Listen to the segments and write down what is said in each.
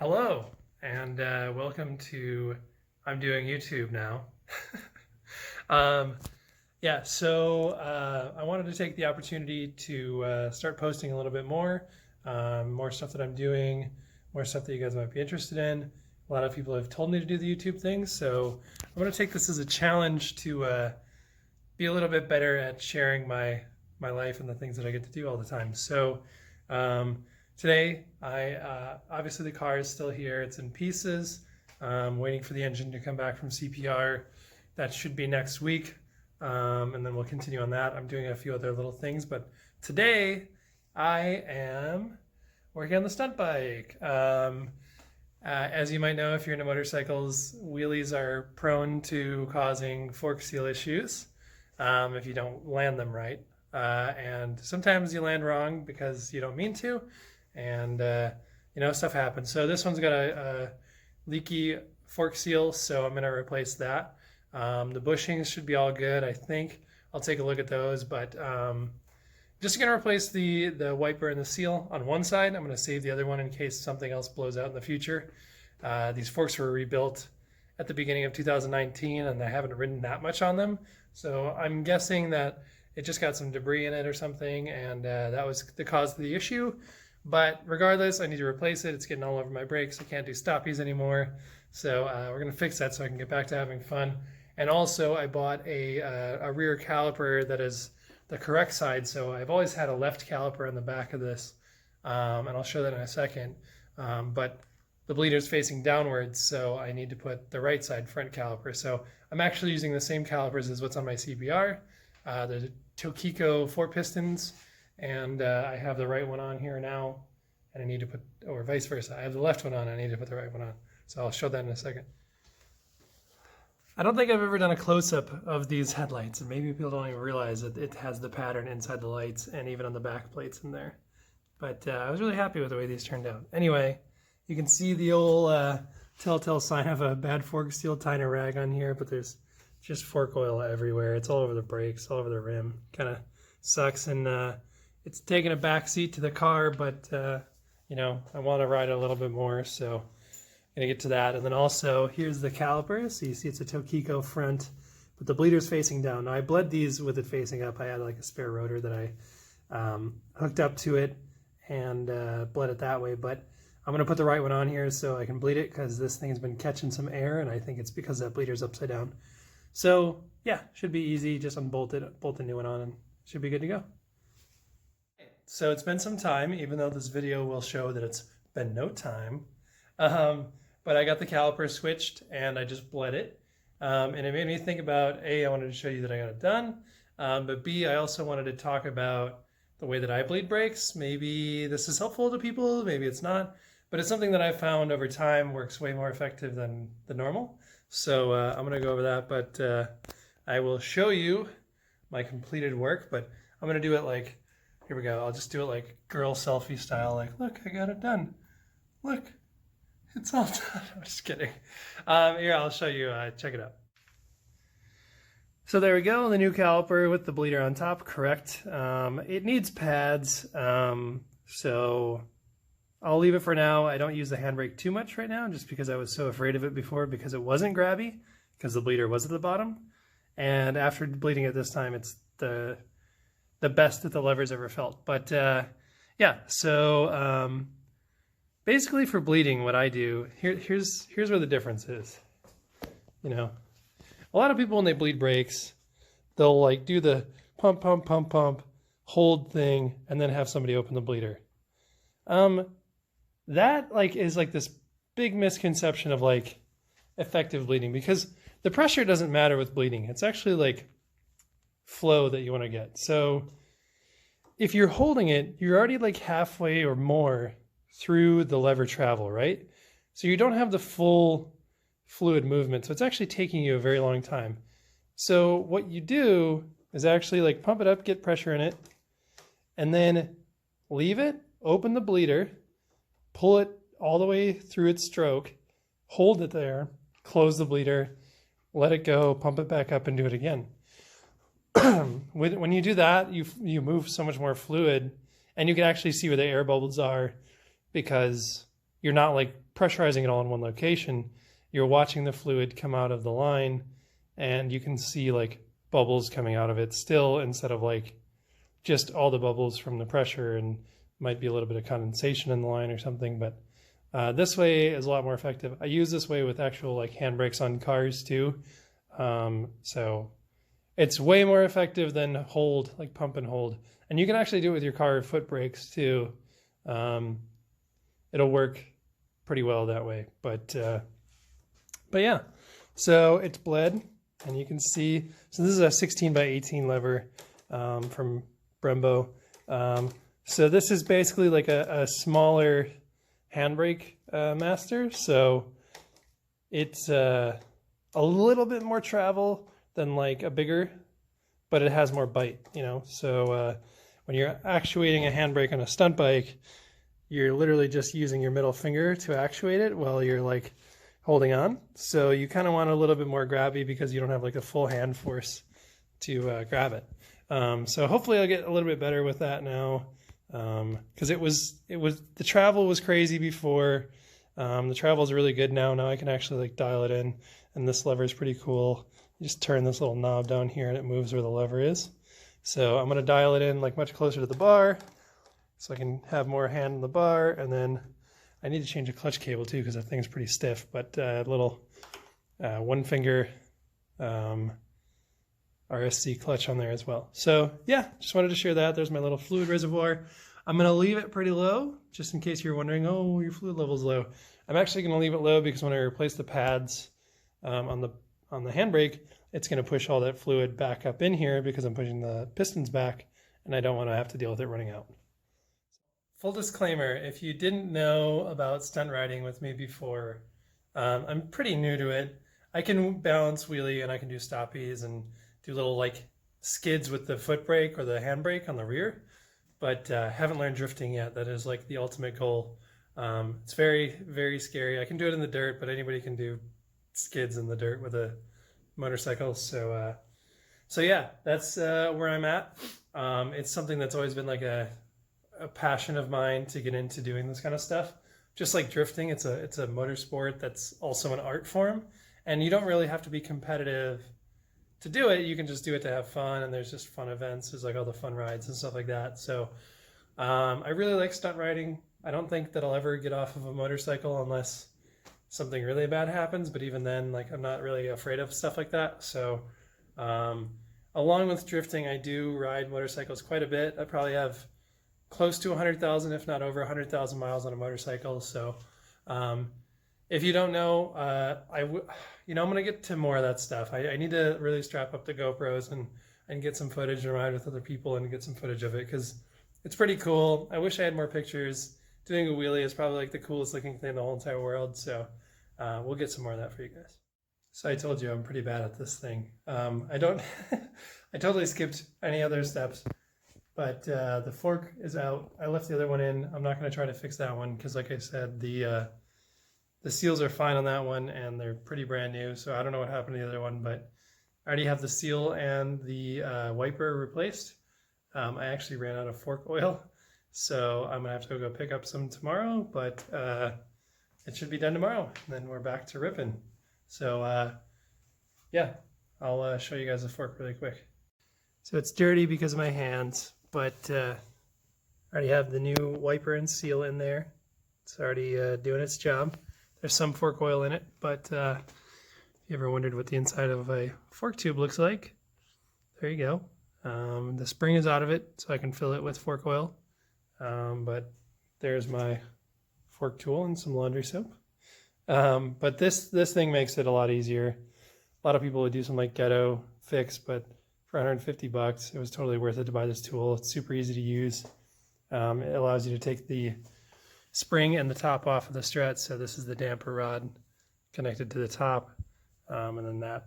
Hello, and welcome to I'm doing YouTube now. um, I wanted to take the opportunity to start posting a little bit more stuff that I'm doing, more stuff that you guys might be interested in. A lot of people have told me to do the YouTube thing, so I'm going to take this as a challenge to be a little bit better at sharing my life and the things that I get to do all the time. Today, obviously the car is still here. It's in pieces. Waiting for the engine to come back from CPR. That should be next week, and then we'll continue on that. I'm doing a few other little things, but today I am working on the stunt bike. As you might know, if you're into motorcycles, wheelies are prone to causing fork seal issues if you don't land them right. And sometimes you land wrong because you don't mean to, and stuff happens. So this one's got a leaky fork seal, so I'm going to replace that. The bushings should be all good, I think. I'll take a look at those, but just going to replace the wiper and the seal on one side. I'm going to save the other one in case something else blows out in the future. These forks were rebuilt at the beginning of 2019, and I haven't ridden that much on them, so I'm guessing that it just got some debris in it or something, and that was the cause of the issue. But regardless, I need to replace it. It's getting all over my brakes. I can't do stoppies anymore. So we're going to fix that so I can get back to having fun. And also, I bought a rear caliper that is the correct side. So I've always had a left caliper on the back of this, and I'll show that in a second. But the bleeder is facing downwards, so I need to put the right side front caliper. So I'm actually using the same calipers as what's on my CBR. The Tokiko 4 pistons, and I have the right one on here now, and I need to put, or vice versa, I have the left one on, I need to put the right one on. So I'll show that in a second. I don't think I've ever done a close-up of these headlights, and maybe people don't even realize that it has the pattern inside the lights and even on the back plates in there. But I was really happy with the way these turned out. Anyway, you can see the old telltale sign of a bad fork seal tying a rag on here, but there's just fork oil everywhere. It's all over the brakes, all over the rim. Kind of sucks, and it's taking a back seat to the car, but I want to ride it a little bit more, so I'm gonna get to that. And then also, here's the caliper. So you see it's a Tokiko front, but the bleeder's facing down. Now I bled these with it facing up. I had like a spare rotor that I hooked up to it and bled it that way, but I'm gonna put the right one on here so I can bleed it, because this thing's been catching some air, and I think it's because that bleeder's upside down. So yeah, should be easy. Just unbolt it, bolt the new one on, and should be good to go. So it's been some time, even though this video will show that it's been no time. But I got the caliper switched and I just bled it. And it made me think about, A, I wanted to show you that I got it done. But B, I also wanted to talk about the way that I bleed brakes. Maybe this is helpful to people, maybe it's not. But it's something that I've found over time works way more effective than the normal. So I'm going to go over that, but I will show you my completed work. But I'm going to do it like, here we go. I'll just do it like girl selfie style. Like, look, I got it done. Look, it's all done. I'm just kidding. Here, I'll show you. Check it out. So there we go. The new caliper with the bleeder on top, correct. It needs pads. So I'll leave it for now. I don't use the handbrake too much right now, just because I was so afraid of it before, because it wasn't grabby, because the bleeder was at the bottom. And after bleeding it this time, it's the best that the lever's ever felt. But yeah, so basically for bleeding, what I do, here's where the difference is. A lot of people when they bleed brakes, they'll like do the pump, pump, pump, pump, hold thing, and then have somebody open the bleeder. That like is like this big misconception of like effective bleeding, because the pressure doesn't matter with bleeding. It's actually like flow that you want to get. So if you're holding it, you're already like halfway or more through the lever travel, right? So you don't have the full fluid movement. So it's actually taking you a very long time. So what you do is actually like pump it up, get pressure in it, and then leave it, open the bleeder, pull it all the way through its stroke, hold it there, close the bleeder, let it go, pump it back up, and do it again. When you do that, you move so much more fluid, and you can actually see where the air bubbles are, because you're not like pressurizing it all in one location. You're watching the fluid come out of the line, and you can see like bubbles coming out of it still, instead of like just all the bubbles from the pressure, and might be a little bit of condensation in the line or something. But this way is a lot more effective. I use this way with actual like handbrakes on cars too. So it's way more effective than hold, like pump and hold. And you can actually do it with your car foot brakes too. It'll work pretty well that way. But yeah, so it's bled, and you can see, so this is a 16 by 18 lever from Brembo. So this is basically like a smaller handbrake master. So it's a little bit more travel than like a bigger, but it has more bite, you know. So when you're actuating a handbrake on a stunt bike, you're literally just using your middle finger to actuate it while you're like holding on. So you kind of want a little bit more grabby because you don't have like a full hand force to grab it. So hopefully I'll get a little bit better with that now, because the travel was crazy before. The travel is really good now. Now I can actually like dial it in, and this lever is pretty cool. You just turn this little knob down here and it moves where the lever is. So I'm going to dial it in like much closer to the bar so I can have more hand in the bar. And then I need to change a clutch cable too, because that thing's pretty stiff. But a little one finger RSC clutch on there as well. So yeah, just wanted to share that. There's my little fluid reservoir. I'm going to leave it pretty low, just in case you're wondering, oh, your fluid level's low. I'm actually going to leave it low because when I replace the pads on the handbrake, it's going to push all that fluid back up in here because I'm pushing the pistons back, and I don't want to have to deal with it running out. Full disclaimer, if you didn't know about stunt riding with me before, I'm pretty new to it. I can balance wheelie, and I can do stoppies and do little like skids with the foot brake or the handbrake on the rear, but haven't learned drifting yet. That is like the ultimate goal. It's very, very scary. I can do it in the dirt, but anybody can do skids in the dirt with a motorcycle. So yeah, that's where I'm at. It's something that's always been like a passion of mine to get into doing this kind of stuff. Just like drifting, it's a motorsport that's also an art form, and you don't really have to be competitive to do it. You can just do it to have fun, and there's just fun events. There's like all the fun rides and stuff like that. So I really like stunt riding. I don't think that I'll ever get off of a motorcycle unless something really bad happens, but even then, like, I'm not really afraid of stuff like that. So along with drifting, I do ride motorcycles quite a bit. I probably have close to 100,000, if not over 100,000 miles on a motorcycle. So if you don't know, I'm going to get to more of that stuff. I need to really strap up the GoPros and get some footage and ride with other people and get some footage of it, because it's pretty cool. I wish I had more pictures. Doing a wheelie is probably like the coolest looking thing in the whole entire world. So we'll get some more of that for you guys. So I told you I'm pretty bad at this thing. I totally skipped any other steps, but the fork is out. I left the other one in. I'm not going to try to fix that one because, like I said, the seals are fine on that one, and they're pretty brand new. So I don't know what happened to the other one, but I already have the seal and the wiper replaced. I actually ran out of fork oil, so I'm gonna have to go pick up some tomorrow, but it should be done tomorrow. And then we're back to ripping. So yeah, I'll show you guys the fork really quick. So it's dirty because of my hands, but I already have the new wiper and seal in there. It's already doing its job. There's some fork oil in it, but if you ever wondered what the inside of a fork tube looks like, there you go. The spring is out of it, so I can fill it with fork oil. But there's my fork tool and some laundry soap. But this thing makes it a lot easier. A lot of people would do some like ghetto fix, but for 150 bucks, it was totally worth it to buy this tool. It's super easy to use. It allows you to take the spring and the top off of the strut. So this is the damper rod connected to the top, and then that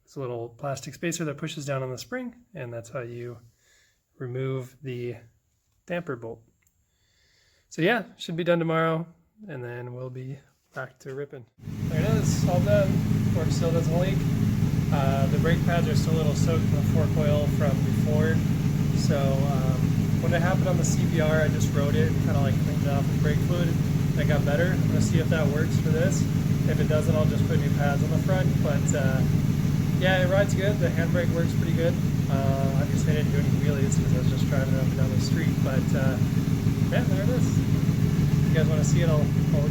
is a little plastic spacer that pushes down on the spring, and that's how you remove the damper bolt. So yeah, should be done tomorrow, and then we'll be back to ripping. There it is, all done. Fork still doesn't leak. The brake pads are still a little soaked in the fork oil from before. So when it happened on the CBR, I just rode it and kind of like cleaned it off with brake fluid. that got better. I'm gonna see if that works for this. If it doesn't, I'll just put new pads on the front. But yeah, it rides good. The handbrake works pretty good. Obviously, I didn't do any wheelies because I was just driving up and down the street. But yeah, there it is. If you guys want to see it, I'll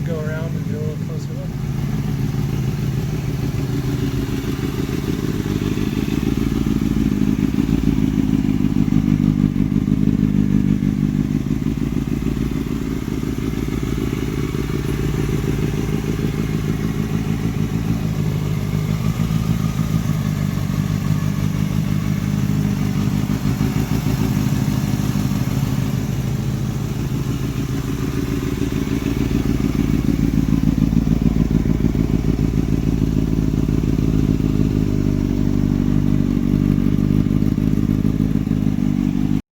go around and do a little closer look.